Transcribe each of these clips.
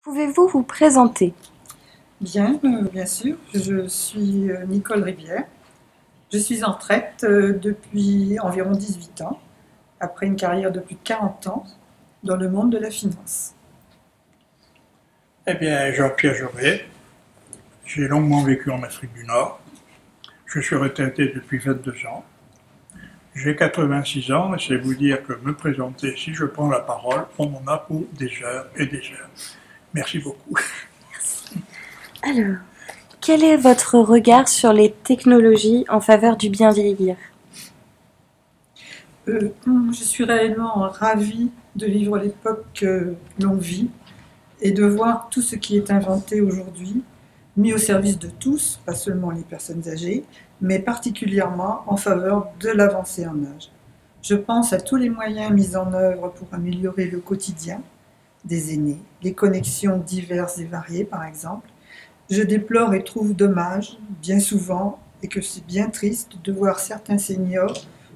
Pouvez-vous vous présenter? Bien, bien sûr. Je suis Nicole Rivière. Je suis en retraite depuis environ 18 ans, après une carrière de plus de 40 ans dans le monde de la finance. Eh bien, Jean-Pierre Joret, j'ai longuement vécu en Afrique du Nord. Je suis retraité depuis 22 ans. J'ai 86 ans et c'est vous dire que me présenter, si je prends la parole, on en a pour des heures et des heures. Merci beaucoup. Alors, quel est votre regard sur les technologies en faveur du bien vieillir? Je suis réellement ravie de vivre l'époque que l'on vit et de voir tout ce qui est inventé aujourd'hui, mis au service de tous, pas seulement les personnes âgées, mais particulièrement en faveur de l'avancée en âge. Je pense à tous les moyens mis en œuvre pour améliorer le quotidien des aînés, les connexions diverses et variées par exemple. Je déplore et trouve dommage, bien souvent, et que c'est bien triste de voir certains seniors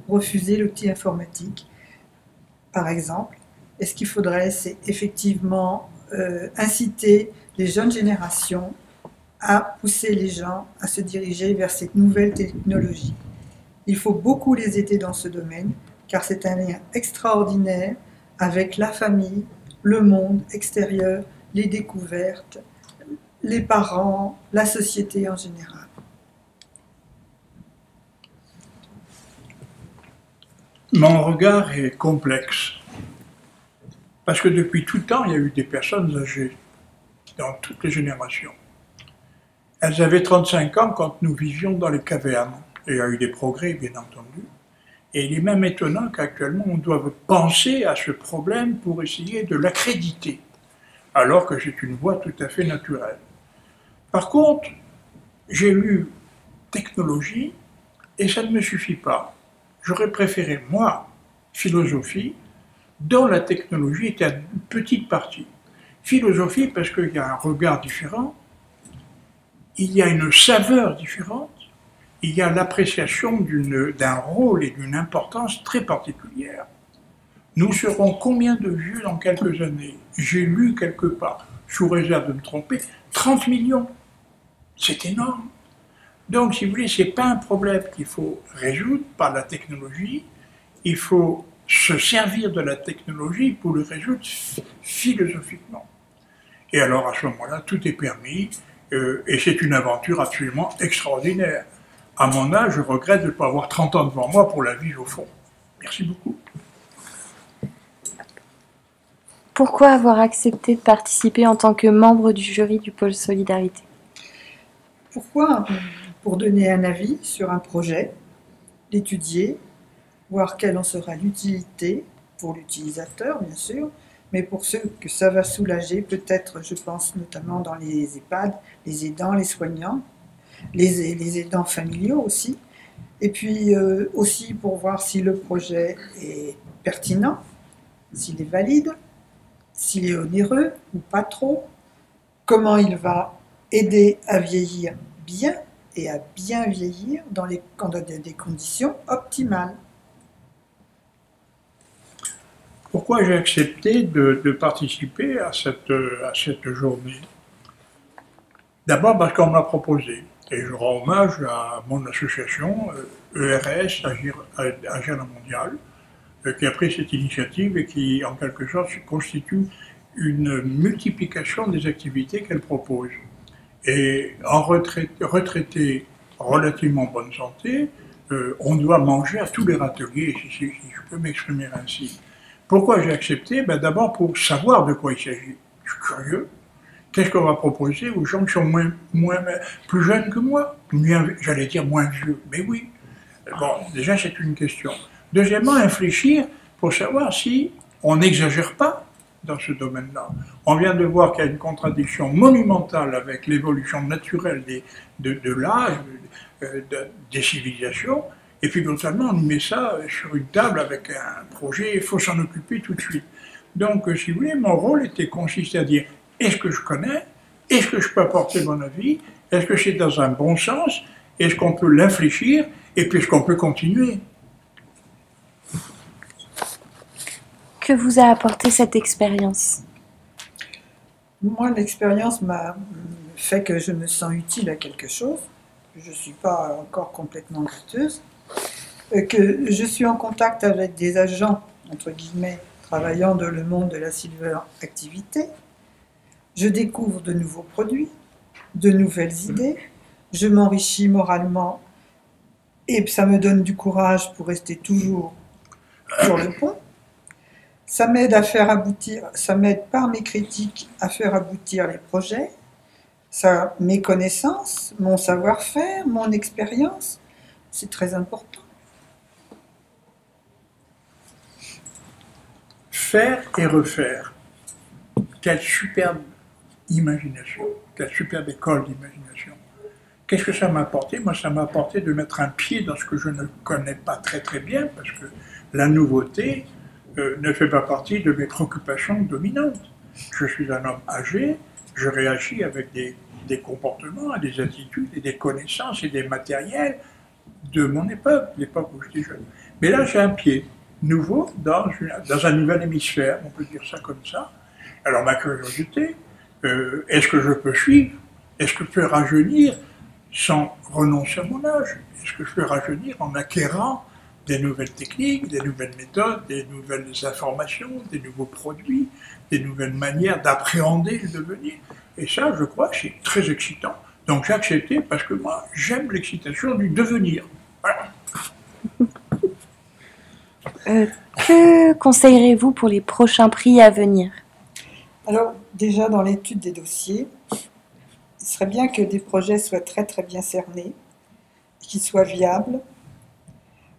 refuser l'outil informatique, par exemple. Et ce qu'il faudrait, c'est effectivement inciter les jeunes générations à pousser les gens à se diriger vers cette nouvelle technologie. Il faut beaucoup les aider dans ce domaine, car c'est un lien extraordinaire avec la famille, le monde extérieur, les découvertes, les parents, la société en général. Mon regard est complexe. Parce que depuis tout temps, il y a eu des personnes âgées, dans toutes les générations. Elles avaient 35 ans quand nous vivions dans les cavernes. Et il y a eu des progrès, bien entendu. Et il est même étonnant qu'actuellement, on doive penser à ce problème pour essayer de l'accréditer, alors que c'est une voie tout à fait naturelle. Par contre, j'ai lu technologie et ça ne me suffit pas. J'aurais préféré, moi, philosophie, dont la technologie était une petite partie. Philosophie parce qu'il y a un regard différent, il y a une saveur différente, il y a l'appréciation d'un rôle et d'une importance très particulière. Nous serons combien de vieux dans quelques années? J'ai lu quelque part, sous réserve de me tromper, 30 millions. C'est énorme. Donc, si vous voulez, ce n'est pas un problème qu'il faut résoudre par la technologie, il faut se servir de la technologie pour le résoudre philosophiquement. Et alors, à ce moment-là, tout est permis, et c'est une aventure absolument extraordinaire. À mon âge, je regrette de ne pas avoir 30 ans devant moi pour la vivre au fond. Merci beaucoup. Pourquoi avoir accepté de participer en tant que membre du jury du pôle Solidarité? Pourquoi? Pour donner un avis sur un projet, l'étudier, voir quelle en sera l'utilité pour l'utilisateur, bien sûr, mais pour ceux que ça va soulager, peut-être, je pense notamment dans les EHPAD, les aidants, les soignants, les aidants familiaux aussi, et puis aussi pour voir si le projet est pertinent, s'il est valide, s'il est onéreux ou pas trop, comment il va aider à vieillir bien et à bien vieillir dans des conditions optimales. Pourquoi j'ai accepté de participer à cette journée? D'abord parce qu'on m'a proposé, et je rends hommage à mon association ERS, Agenda Mondiale, qui a pris cette initiative et qui, en quelque sorte, constitue une multiplication des activités qu'elle propose. Et en retraité relativement bonne santé, on doit manger à tous les râteliers, si je peux m'exprimer ainsi. Pourquoi j'ai accepté? D'abord pour savoir de quoi il s'agit. Je suis curieux. Qu'est-ce qu'on va proposer aux gens qui sont plus jeunes que moi? J'allais dire moins vieux, mais oui. Bon, déjà c'est une question. Deuxièmement, réfléchir pour savoir si on n'exagère pas dans ce domaine-là. On vient de voir qu'il y a une contradiction monumentale avec l'évolution naturelle de l'âge, des civilisations, et puis brutalement on met ça sur une table avec un projet, il faut s'en occuper tout de suite. Donc, si vous voulez, mon rôle consistait à dire, est-ce que je connais? Est-ce que je peux apporter mon avis? Est-ce que c'est dans un bon sens? Est-ce qu'on peut l'infléchir? Et puis est-ce qu'on peut continuer? Que vous a apporté cette expérience? Moi, l'expérience m'a fait que je me sens utile à quelque chose. Je ne suis pas encore complètement douteuse. Que je suis en contact avec des agents, entre guillemets, travaillant dans le monde de la silver activité. Je découvre de nouveaux produits, de nouvelles idées. Je m'enrichis moralement et ça me donne du courage pour rester toujours sur le pont. Ça m'aide à faire aboutir, ça m'aide par mes critiques à faire aboutir les projets, ça, mes connaissances, mon savoir-faire, mon expérience, c'est très important. Faire et refaire. Quelle superbe imagination, quelle superbe école d'imagination. Qu'est-ce que ça m'a apporté? Moi, ça m'a apporté de mettre un pied dans ce que je ne connais pas très très bien, parce que la nouveauté ne fait pas partie de mes préoccupations dominantes. Je suis un homme âgé, je réagis avec des comportements, des attitudes et des connaissances et des matériels de mon époque, l'époque où j'étais jeune. Mais là, j'ai un pied nouveau dans un nouvel hémisphère, on peut dire ça comme ça. Alors ma curiosité, est-ce que je peux suivre? Est-ce que je peux rajeunir sans renoncer à mon âge? Est-ce que je peux rajeunir en acquérant des nouvelles techniques, des nouvelles méthodes, des nouvelles informations, des nouveaux produits, des nouvelles manières d'appréhender le devenir? Et ça, je crois, c'est très excitant. Donc j'ai accepté parce que moi, j'aime l'excitation du devenir. Voilà. Que conseillerez-vous pour les prochains prix à venir? Alors, déjà dans l'étude des dossiers, il serait bien que des projets soient très très bien cernés, qu'ils soient viables,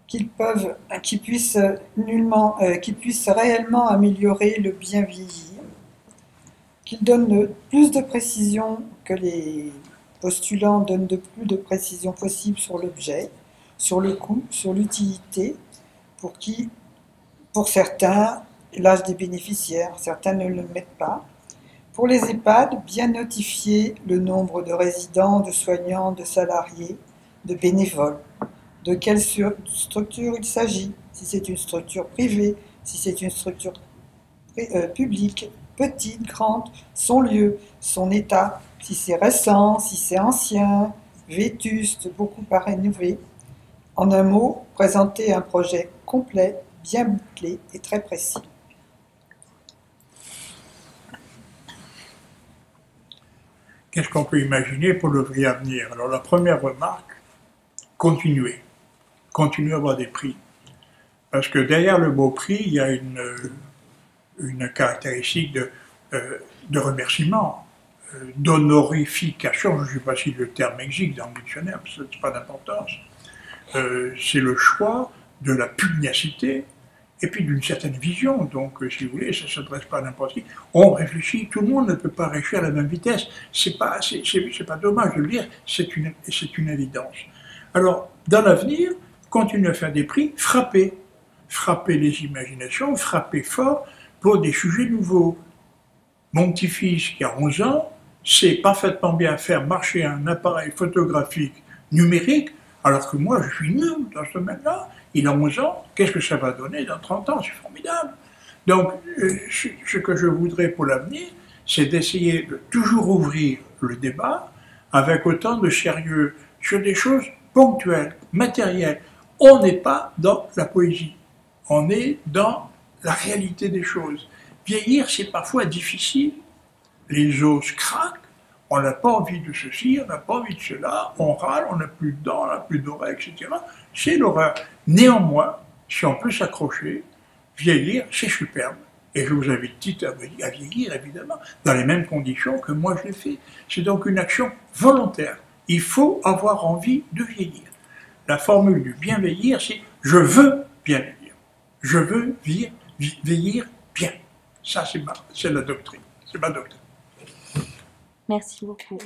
qu'ils puissent réellement améliorer le bien vieillir, qu'ils donnent plus de précision, que les postulants donnent de plus de précision possible sur l'objet, sur le coût, sur l'utilité, pour certains, l'âge des bénéficiaires, certains ne le mettent pas. Pour les EHPAD, bien notifier le nombre de résidents, de soignants, de salariés, de bénévoles, de quelle structure il s'agit, si c'est une structure privée, si c'est une structure publique, petite, grande, son lieu, son état, si c'est récent, si c'est ancien, vétuste, beaucoup à rénover. En un mot, présenter un projet complet, bien bouclé et très précis. Qu'est-ce qu'on peut imaginer pour le prix à venir? Alors la première remarque, continuer. Continuer à avoir des prix. Parce que derrière le mot prix, il y a une caractéristique de remerciement, d'honorification, je ne sais pas si le terme existe dans le dictionnaire, ça n'a pas d'importance. C'est le choix de la pugnacité et puis d'une certaine vision. Donc, si vous voulez, ça ne s'adresse pas à n'importe qui. On réfléchit, tout le monde ne peut pas réfléchir à la même vitesse. C'est pas dommage de le dire, c'est une évidence. Alors, dans l'avenir, continuer à faire des prix, frapper les imaginations, frapper fort pour des sujets nouveaux. Mon petit-fils qui a 11 ans sait parfaitement bien faire marcher un appareil photographique numérique, alors que moi je suis nul dans ce domaine-là. Il a 11 ans, qu'est-ce que ça va donner dans 30 ans? C'est formidable. Donc ce que je voudrais pour l'avenir, c'est d'essayer de toujours ouvrir le débat avec autant de sérieux sur des choses ponctuelles, matérielles. On n'est pas dans la poésie, on est dans la réalité des choses. Vieillir, c'est parfois difficile. Les os craquent, on n'a pas envie de ceci, on n'a pas envie de cela, on râle, on n'a plus de dents, on n'a plus d'oreilles, etc. C'est l'horreur. Néanmoins, si on peut s'accrocher, vieillir, c'est superbe. Et je vous invite à vieillir, évidemment, dans les mêmes conditions que moi je l'ai fait. C'est donc une action volontaire. Il faut avoir envie de vieillir. La formule du bien vieillir, c'est « je veux bien vieillir ». Je veux vieillir bien. Ça, c'est la doctrine. C'est ma doctrine. Merci beaucoup.